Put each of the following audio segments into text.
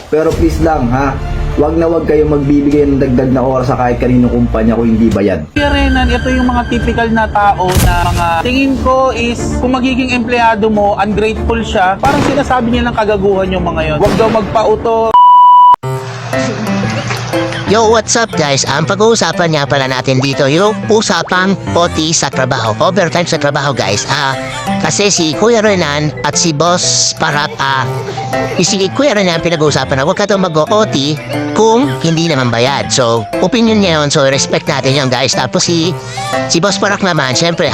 Pero please lang ha, wag na wag kayong magbibigay ng dagdag na oras sa kahit kaninong kumpanya kung hindi bayad. Kaya Renan, ito yung mga typical na tao na mga tingin ko is kung magiging empleyado mo, ungrateful siya, parang sinasabi niya lang kagaguhan yung mga yon. Huwag daw magpauto. Yo, what's up guys? Ang pag-uusapan nga pala natin dito yung usapang OT sa trabaho. Overtime sa trabaho guys. Kasi si Kuya Renan at si Boss Parap, si Kuya Renan pinag-uusapan na huwag ka daw mag-OT kung hindi naman bayad. So, opinion niya yun. So, respect natin yun guys. Tapos si Boss Parap naman, syempre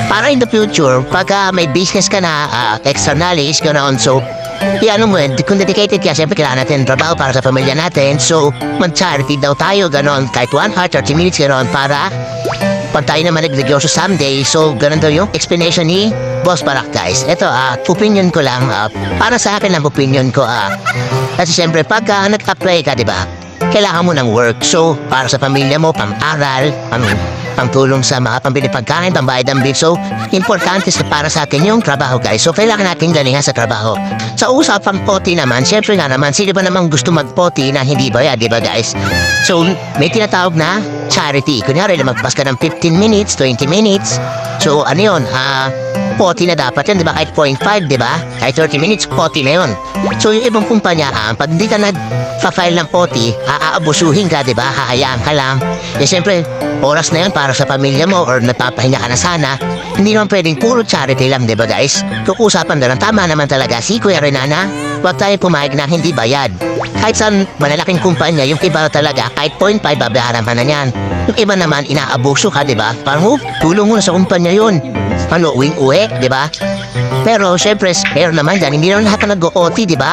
para in the future, pag may business ka na, extra knowledge, ganoon. So, ano mo, kung dedicated ka, siyempre kailangan natin trabaho para sa pamilya natin. So, mag-charity daw tayo, ganon. Kahit 1 hour, 30 minutes, ganon. Para pag tayo naman nagnegosyo someday. So, ganon daw yung explanation ni Boss Barak, guys. Ito, opinion ko lang. Para sa akin ang opinion ko, kasi siyempre, pag nag-apply ka, diba? Kailangan mo ng work. So, para sa pamilya mo, pang-aral, pangtulong sa mga pambili pagkain, pambayad ng bill. So, importante para sa atin yung trabaho guys. So, kailangan natin galingan sa trabaho. Sa usapang OT naman, syempre nga naman, sino ba namang gusto mag-OT na hindi bayad, di ba guys? So, may tinatawag na charity. Kunyari, magpas ka ng 15 minutes, 20 minutes. So, ano yun? OT na dapat yun, di ba? Kahit 0.5, di ba? Kahit 30 minutes, OT na yun. So, yung ibang kumpanya, pag hindi ka nag-file ng OT, aabusuhin ka, di ba? Hahayaan ka lang. Eh, siyempre, oras na yun para sa pamilya mo or napapahinga ka na sana. Hindi naman pwedeng puro charity lang, di ba guys? Kung usapan na lang, tama naman talaga si Kuya Renana, huwag tayo pumayag na hindi bayad. Kahit saan malalaking kumpanya, yung iba talaga, kahit 0.5, babayaran ka na yan. Yung iba naman, inaabuso ka, di ba? Parang, tulong mo na sa kumpanya yun. Uwi, di ba? Pero, syempre, meron naman dyan, hindi naman lahat na nag-OT, di ba?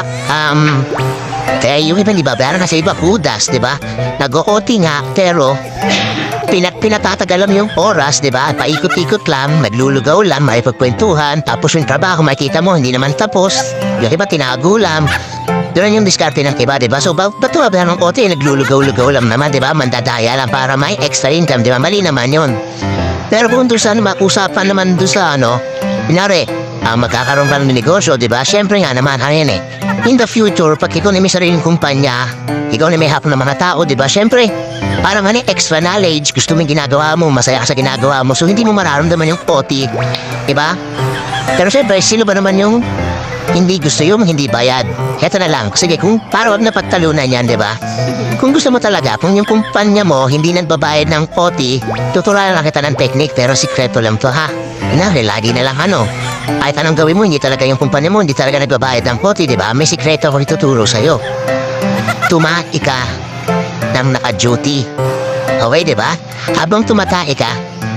Kaya yung iba, di ba? Bayaran kasi iba, hudas, di ba? Nag-OT nga, pero pinatatagal lang yung oras, di ba? Paikot-ikot lang, naglulugaw lang, may pagkwentuhan, tapos yung trabaho, makikita mo, hindi naman tapos. Yung iba, tinago lang. Doon yung diskarte ng iba, di ba? So, ba't ba ng OT, naglulugaw-lugaw lang naman, di ba? Mandadaya lang para may extra income, di ba? Mali naman yun. Pero kung doon sa usapan naman doon sa kunyari, magkakaroon ka ng negosyo, di ba? Siyempre nga naman, in the future, pag ikaw na may sariling kumpanya, ikaw na may hapon ng mga tao, di ba? Siyempre, parang extra knowledge, gusto mo yung ginagawa mo, masaya ka sa ginagawa mo, so hindi mo mararamdaman yung OT, di ba? Pero siyempre, sino ba naman yung hindi gusto yung hindi bayad? Heto na lang, sige, kung para wag na pagtalunan yan, di ba? Kung gusto mo talaga, kung yung kumpanya mo hindi nagbabayad ng OT, tuturuan lang kita ng technique, pero sikreto lang to ha. Lagi na lang kahit anong gawin mo, hindi talaga yung kumpanya mo, hindi talaga nagbabayad ng OT, di ba? May sikreto akong ituturo sa'yo. Tumaki ka ng naka-duty. Okay, di ba? Habang tumatay ka,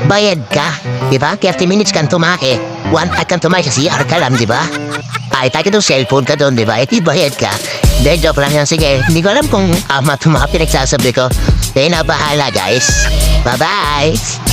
bayad ka, di ba? 30 minutes kang tumaki, 1 hour kang tumaki sa CR ka lang, di ba? Ay, tayo itong cellphone ka doon, di ba? Iti bayad ka. Hindi, joke lang yan. Sige, hindi ko alam kung mga pinagsasabi ko. Kaya na bahala, guys. Bye-bye!